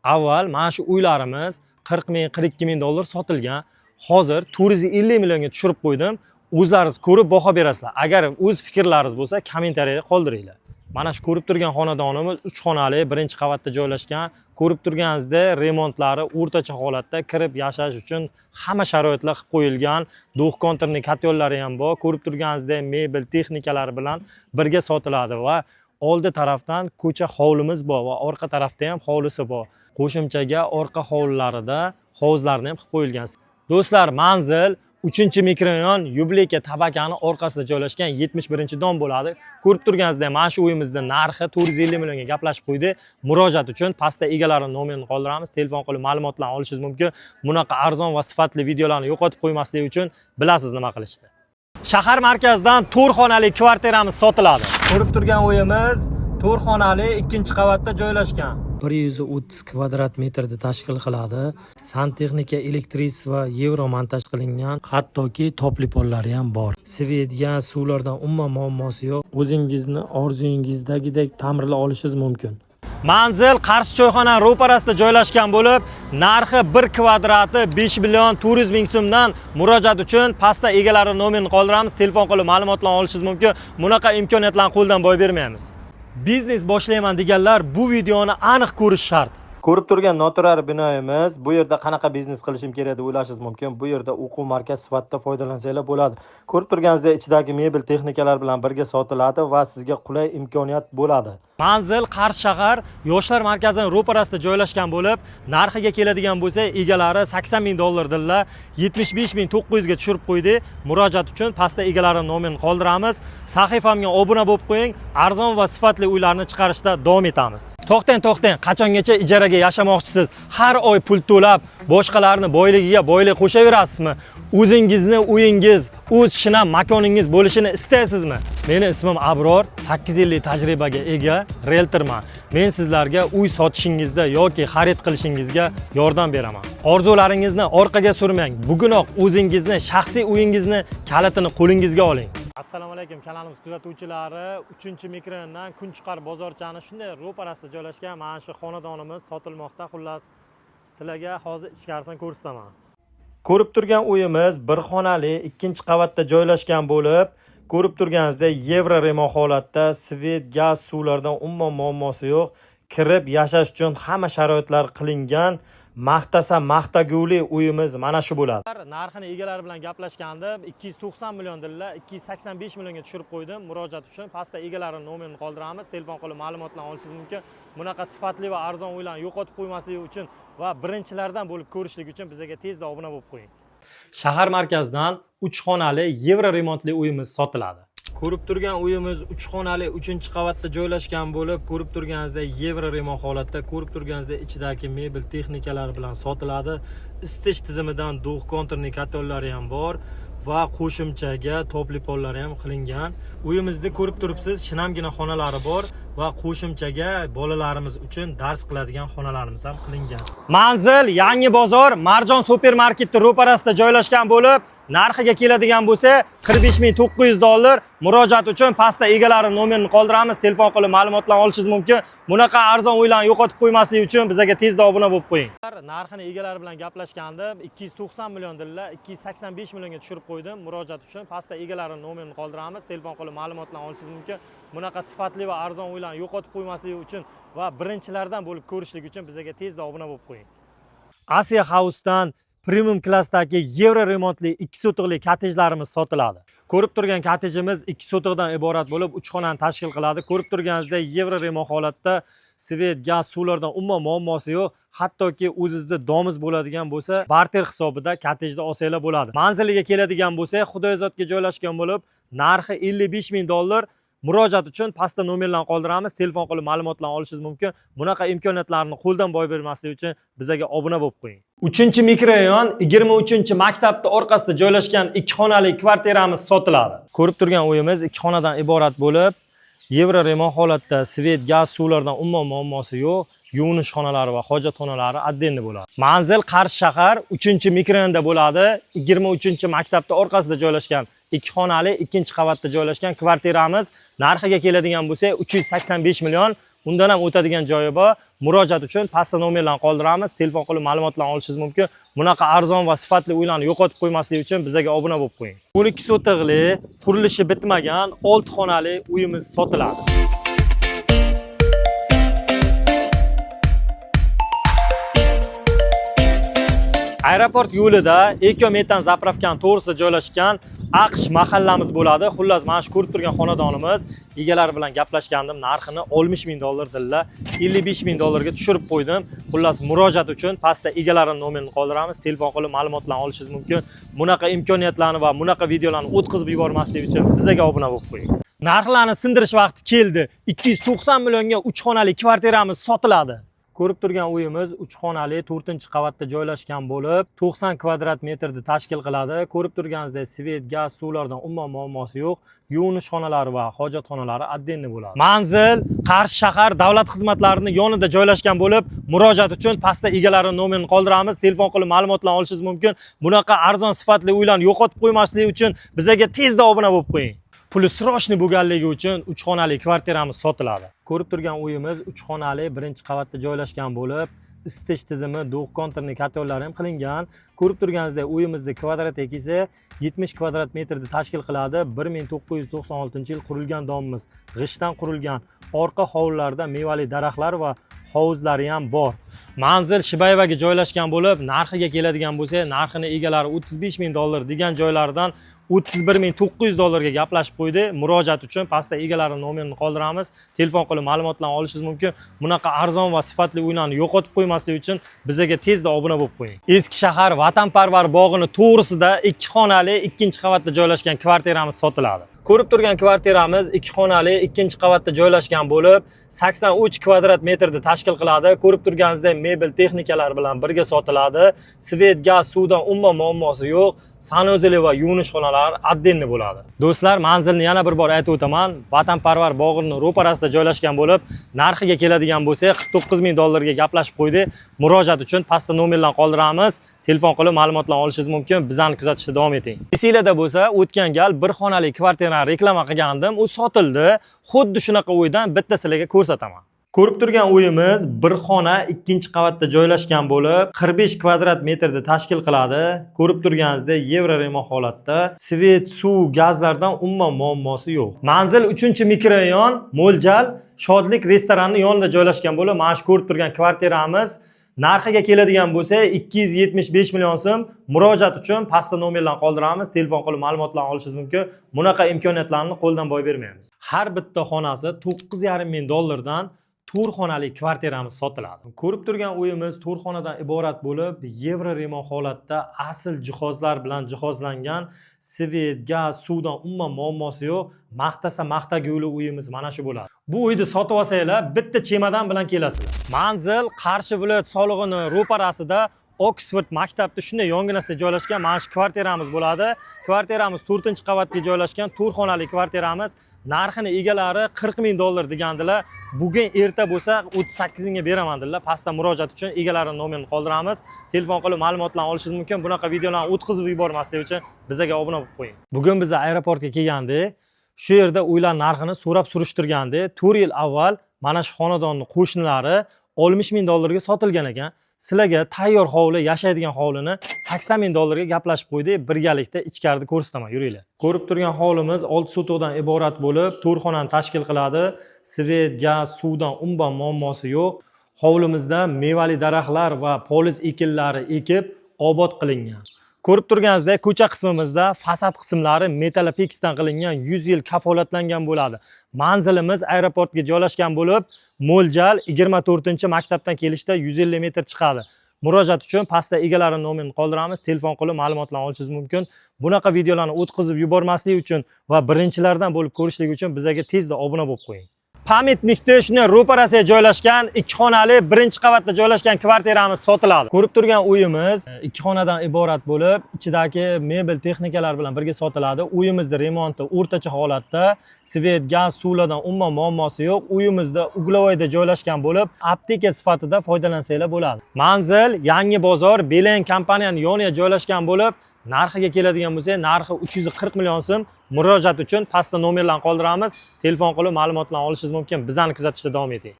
Avval mana shu uylarimiz 40 ming, 42 ming dollar sotilgan. Hozir 450 millionga tushirib qo'ydim. O'zlaringiz ko'rib baho berasizlar. Agar o'z fikrlaringiz bo'lsa, kommentariyada qoldiringlar. Mana shu ko'rib turgan xonadonimiz 3 xonali, birinchi qavatda joylashgan. Ko'rib turganingizdek, remontlari o'rtacha holatda, kirib yashash uchun hamma sharoitlar qilib qo'yilgan. Do'q konturli katyollari ham bor. Ko'rib turganingizdek, mebel texnikalari bilan birga sotiladi va oldi tarafdan ko'cha hovlimiz bor va orqa tarafda ham hovlisi bor. Qo'shimchaga orqa hovlilarida hovuzlarni ham qilib qo'yilgan. Do'stlar, manzil 3-mikrorayon Yubleyka tabakani orqasida joylashgan 71-dom bo'ladi. Ko'rib turganingizdek, mana shu uyimizning narxi 450 millionga gaplashib qo'ydi. Murojaat uchun pastda egalarining nomerini qoldiramiz. Telefon qilib ma'lumotlarni olishingiz mumkin. Bunaqa arzon va sifatli videolarni yo'qotib qo'ymaslik uchun bilasiz nima qilishdi. Shahar markazidan 4 xonali kvartiramiz sotiladi. Ko'rib turgan uyimiz 4 xonali 2-qavatda joylashgan. 130 kvadrat metrda tashkil qiladi. Santexnika, elektritsa va yevro montaj qilingan, hattoki topli pollari ham bor. Svet, gaz, suvlardan umuman muammosi yo'q. O'zingizni orzungizdagidek ta'mirlab olishingiz mumkin. Manzil Qarshi choyxona ro'parasida joylashgan bo'lib, narxi 1 kvadrati 5 million 400 ming so'mdan. Murojaat uchun pastda egalari nomerini qoldiramiz. Telefon qilib ma'lumotlarni olishingiz mumkin. Bunaqa imkoniyatlarni qo'ldan boy bermaymiz. Biznes boshlayman deganlar bu videoni aniq ko'rish shart. Ko'rib turgan noturar binoyimiz, bu yerda qanaqa biznes qilishim kerak deb o'ylashingiz mumkin. Bu yerda o'quv markaz sifatida foydalansanglar bo'ladi. Ko'rib turganingizdek, ichidagi mebel texnikalar bilan birga sotiladi va sizga qulay imkoniyat bo'ladi. Manzil Qarshi shahar yoshlar markazining ro'parasida joylashgan bo'lib, narxiga keladigan bo'lsa, egalari 80 ming dollardirlar, 75 ming 900 ga tushirib qo'ydi. Murojaat uchun pastda egalarining nomerini qoldiramiz. Sahifamga obuna bo'lib qo'ying. Arzon va sifatli uylarni chiqarishda davom etamiz. To'xtang, qachongacha ijaraga yashamoqchisiz? Har oy pul to'lab, boshqalarni boyligiga boylik qo'shaverasizmi? O'zingizni uyingiz, o'z shinam makoningiz bo'lishini istaysizmi? Meni ismim Abror, 8 yillik tajribaga ega realtorman. Men sizlarga uy sotishingizda yoki xarid qilishingizga yordam beraman. Orzularingizni orqaga surmang. Bugunoq o'zingizni, shaxsiy uyingizni kalitini qo'lingizga oling. Assalomu alaykum, kanalimiz kuzatuvchilari. 3-mikrorayondan Kunchiqar bozorchani shunday ro'parasida joylashgan mana shu xonadonimiz sotilmoqda. Xullas, sizlarga hozir ichkarisini ko'rsataman. Ko'rib turgan uyimiz 1 xonali 2-qavatda joylashgan bo'lib, ko'rib turganingizdek, yevro remon holatda, svet, gaz, suvlardan umuman muammosi yo'q. Kirib yashash uchun hamma sharoitlar qilingan. Maqtasa maqtaguli uyimiz mana shu bo'ladi. Narxini egalari bilan gaplashgandim. 290 million dillar, 285 millionga tushirib qo'ydim. Murojaat uchun pastda egalarining nomerini qoldiramiz. Telefon qilib ma'lumotlarni olishingiz mumkin. Bunaqa sifatli va arzon uylarni yo'qotib qo'ymaslik uchun va birinchilardan bo'lib ko'rishlik uchun bizga tezda obuna bo'lib qo'ying. Shahar markazidan 3 xonali yevro remontli uyimiz sotiladi. Ko'rib turgan uyimiz 3 xonali 3-qavatda joylashgan bo'lib, ko'rib turganingizdek yevro remon holatda, ko'rib turganingizdek ichidagi mebel texnikalari bilan sotiladi. Isitish tizimidan do'q konturli katyollari ham bor va qo'shimchaga topli pollari ham qilingan. Uyimizda ko'rib turibsiz, shinamgina xonalari bor va qo'shimchaga bolalarimiz uchun dars qiladigan xonalarimiz ham qilingan. Manzil Yangi bozor Marjon supermarketi ro'parasida joylashgan bo'lib, narxiga keladigan bo'lsa 45 ming 900 dollar. Murojaat uchun pastda egalarining nomerini qoldiramiz. Telefon qilib ma'lumotlarni olishingiz mumkin. Bunaqa arzon uylarni yo'qotib qo'ymaslik uchun bizga tezda obuna bo'lib qo'ying. Narxini egalari bilan gaplashgandim. 290 million dillar, 285 millionga tushirib qo'ydim. Murojaat uchun pastda egalarining nomerini qoldiramiz. Telefon qilib ma'lumotlarni olishingiz mumkin. Bunaqa sifatli va arzon uylarni yo'qotib qo'ymaslik uchun va birinchilardan bo'lib ko'rishlik uchun bizga tezda obuna bo'lib qo'ying. Asiya House'dan premium klassdagi yevro remontli 2 sotixli kottejlarimiz sotiladi. Ko'rib turgan kottejimiz 2 sotiqdan iborat bo'lib, 3 xonani tashkil qiladi. Ko'rib turganingizdek, yevro remon holatda, svet, gaz, suvlardan umuman muammosi yo'q. Hattoki o'zingizda domiz bo'ladigan bo'lsa, barter hisobida kottejda olsanglar bo'ladi. Manziliga keladigan bo'lsa, Xudoyozodga joylashgan bo'lib, narxi 55 ming dollar. Murojaat uchun pastda nomerlarni qoldiramiz. Telefon qilib ma'lumotlarni olishingiz mumkin. Bunaqa imkoniyatlarni qo'ldan boy bermaslik uchun bizga obuna bo'lib qo'ying. 3-mikrorayon 23-maktabning orqasida joylashgan 2 xonali kvartiramiz sotiladi. Ko'rib turgan uyimiz 2 xonadan iborat bo'lib, yevro remon holatda, svet, gaz, suvlardan umuman muammosi yo'q. Yuvinish xonalari va hojatxonalari отдельно bo'ladi. Manzil Qarshi shahar 3-mikrorayonda bo'ladi. 23-maktabning orqasida joylashgan 2 xonali 2-qavatda joylashgan kvartiramiz narxiga keladigan bo'lsa 385 million. Undan ham o'tadigan joyi bor. murojaat uchun pastda nomerlarni qoldiramiz, telefon qilib ma'lumotlarni olishingiz mumkin. Bunaqa arzon va sifatli uylarni yo'qotib qo'ymaslik uchun bizga obuna bo'lib qo'ying. 12 sotixli, qurilishi bitmagan 6 xonali uyimiz sotiladi. Aeroport yo'lida Ekometan zapravkan to'g'risida joylashgan AQSh mahallamiz bo'ladi. Xullas, mana shu ko'rib turgan xonadonimiz egalari bilan gaplashgandim. Narxini $60,000 dilla, $55,000 ga tushirib qo'ydim. Xullas, murojaat uchun pastda egalarining nomerini qoldiramiz. Telefon qilib ma'lumotlarni olishingiz mumkin. Bunaqa imkoniyatlarni va bunaqa videolarni o'tkazib yubormaslik uchun bizga obuna bo'lib qo'ying. Narxlarni sindirish vaqti keldi. 290 millionga 3 xonali kvartiramiz sotiladi. Ko'rib turgan uyimiz 3 xonali 4-qavatda joylashgan bo'lib, 90 kvadrat metrni tashkil qiladi. Ko'rib turganingizdek, svet, gaz, suvlardan umuman muammosi yo'q. Yuvinish xonalari va hojatxonalari oddenniy bo'ladi. Manzil Qarshi shahar davlat xizmatlarining yonida joylashgan bo'lib, murojaat uchun pastda egalarining nomerini qoldiramiz. Telefon qilib ma'lumotlarni olishingiz mumkin. Bunaqa arzon sifatli uylarni yo'qotib qo'ymaslik uchun bizga tezda obuna bo'lib qo'ying. Puli srochniy bo'lganligi uchun 3 xonali kvartiramiz sotiladi. Ko'rib turgan uyimiz 3 xonali 1-qavatda joylashgan bo'lib, isitish tizimi, do'q konturni katyonlari ham qilingan. Ko'rib turganingizdek, uyimizning kvadrat eki 70 kvadrat metrni tashkil qiladi. 1996-yil qurilgan domimiz. G'ishtdan qurilgan. Orqa hovlilarda mevali daraxtlar va hovuzlari ham bor. Manzil Shibayevaga joylashgan bo'lib, narxiga keladigan bo'lsa, narxini egalari $35,000 degan joylardan $31,900 ga gaplashib qo'ydi. Murojaat uchun pastda egalarining nomerini qoldiramiz. Telefon qilib ma'lumotlarni olishingiz mumkin. Bunaqa arzon va sifatli uylarni yo'qotib qo'ymaslik uchun bizga tezda obuna bo'lib qo'ying. Eski shahar Vatanparvar bog'ining to'g'risida 2 xonali 2-qavatda joylashgan kvartiramiz sotiladi. Ko'rib turgan kvartiramiz 2 xonali 2-qavatda joylashgan bo'lib, 83 kvadrat metrni tashkil qiladi. Ko'rib turganingizdek, mebel texnikalar bilan birga sotiladi. Svet, gaz, suvdan umuman muammosi yo'q. Sanuzeli va yuvinish xonalari oddenniy bo'ladi. Do'stlar, manzilni yana bir bor aytib o'taman. Vatanparvar bog'ining ro'parasida joylashgan bo'lib, narxiga keladigan bo'lsa, $49,000 ga gaplashib qo'ydi. Murojaat uchun pastda nomerlarni qoldiramiz. Telefon qilib ma'lumotlarni olishingiz mumkin. Bizani kuzatishda davom eting. Esinglarda bo'lsa, o'tgan gal bir xonali kvartirani reklama qilgandim, u sotildi. Xuddi shunaqa uydan bitta sizlarga ko'rsataman. Ko'rib turgan uyimiz bir xona 2-qavatda joylashgan bo'lib, 45 kvadrat metrni tashkil qiladi. Ko'rib turganingizdek, yevro remont holatda. Svet, suv, gazlardan umuman muammosi yo'q. Manzil 3-mikrorayon, mo'ljal, shodlik restorani yonida joylashgan bo'lib, mana shu ko'rib turgan kvartiramiz narxiga keladigan bo'lsa 275 million so'm. Murojaat uchun pastda nomerlarni qoldiramiz. Telefon qilib ma'lumotlarni olishingiz mumkin. Bunaqa imkoniyatlarni qo'ldan boy bermaymiz. Har bitta xonasi $9,500 dan 4 xonali kvartiramiz sotiladi. Ko'rib turgan uyimiz 4 xonadan iborat bo'lib, yevro remont holatda asl jihozlar bilan jihozlangan. Svet, gaz, suvdan umuman muammosi yo'q. Maqtasa maqtaguli uyimiz mana shu bo'ladi. Bu uyni sotib olsanglar, bitta chemodan bilan kelasizlar. Manzil Qarshi viloyat solig'ining ro'parasida Oxford maktabida shunday yonginasida joylashgan mana shu kvartiramiz bo'ladi. Kvartiramiz 4-qavatga joylashgan 4 xonali kvartiramiz. Narxini egalari $40,000 degandilar. Bugun erta bo'lsa 38,000 ga beraman dedilar. Pastda murojaat uchun egalarining nomerini qoldiramiz. Telefon qilib ma'lumotlarni olishingiz mumkin. Bunaqa videolarni o'tkazib yubormaslik uchun bizga obuna bo'lib qo'ying. Bugun biz aeroportga kelgandik. Shu yerda uylar narxini so'rab surishtirgandik. 4 yil avval mana shu xonadonning qo'shnilari $60,000 ga sotilgan ekan. Sizlarga tayyor hovli, yashaydigan hovlini $80,000 ga gaplashib qo'ydik. Birgalikda ichkarida ko'rsataman, yuringlar. Ko'rib turgan hovlimiz 6 sotixdan iborat bo'lib, 4 xonani tashkil qiladi. Svet, gaz, suvdan umuman muammosi yo'q. Hovlimizda mevali daraxtlar va poliz ekinlari ekib obod qilingan. Ko'rib turganingizdek, ko'cha qismimizda fasad qismlari metallopexdan qilingan 100 yil kafolatlangan bo'ladi. Manzilimiz aeroportga joylashgan bo'lib, mo'ljal 24-maktabdan kelishda 150 metr chiqadi. Murojaat uchun pastda egalarining nomerini qoldiramiz. Telefon qilib ma'lumotlarni olishingiz mumkin. Bunaqa videolarni o'tkazib yubormaslik uchun va birinchilardan bo'lib ko'rishlik uchun bizga tezda obuna bo'lib qo'ying. Pamitnikda shunday ro'parasiga joylashgan 2 xonali 1-qavatda joylashgan kvartiramiz sotiladi. Ko'rib turgan uyimiz 2 xonadan iborat bo'lib, ichidagi mebel texnikalar bilan birga sotiladi. Uyimizning remonti o'rtacha holatda, svet, gaz, suvlardan umuman muammosi yo'q. Uyimizda uglovoyda joylashgan bo'lib, apteka sifatida foydalansanglar bo'ladi. Manzil Yangi bozor Belen kompaniyaning yoniga joylashgan bo'lib, narxiga keladigan bo'lsa, narxi 340 million so'm. Murojaat uchun pastda nomerlarni qoldiramiz. Telefon qilib ma'lumotlarni olishingiz mumkin. Bizani kuzatishda davom eting.